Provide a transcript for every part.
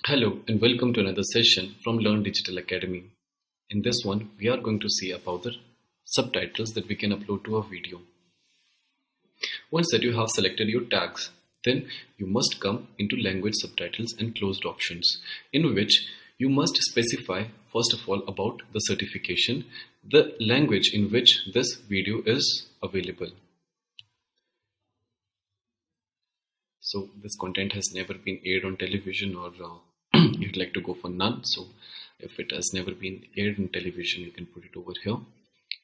Hello and welcome to another session from Learn Digital Academy. In this one, we are going to see about the subtitles that we can upload to a video. Once that you have selected your tags, then you must come into language subtitles and closed options, in which you must specify first of all about the certification, the language in which this video is available. So this content has never been aired on television, or you'd like to go for none. So if it has never been aired on television, you can put it over here.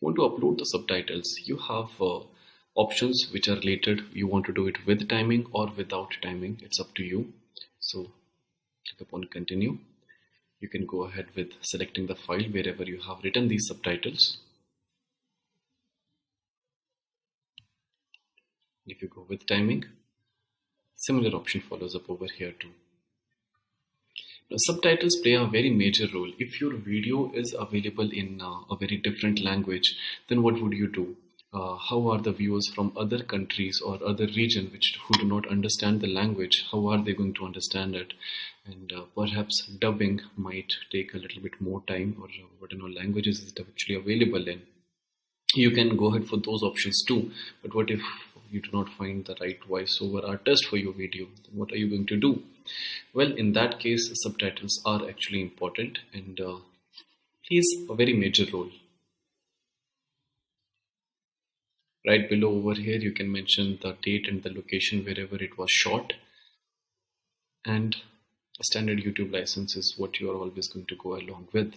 Want to upload the subtitles, you have options which are related. You want to do it with timing or without timing, it's up to you. So click upon continue. You can go ahead with selecting the file wherever you have written these subtitles. If you go with timing, similar option follows up over here too. Now, subtitles play a very major role. If your video is available in a very different language, then what would you do? How are the viewers from other countries or other region who do not understand the language, how are they going to understand it? And perhaps dubbing might take a little bit more time, or whatever languages is actually available in. You can go ahead for those options too. But what if you do not find the right voiceover artist for your video? Then what are you going to do? Well, in that case, subtitles are actually important and plays a very major role. Right below over here, you can mention the date and the location wherever it was shot. And a standard YouTube license is what you are always going to go along with.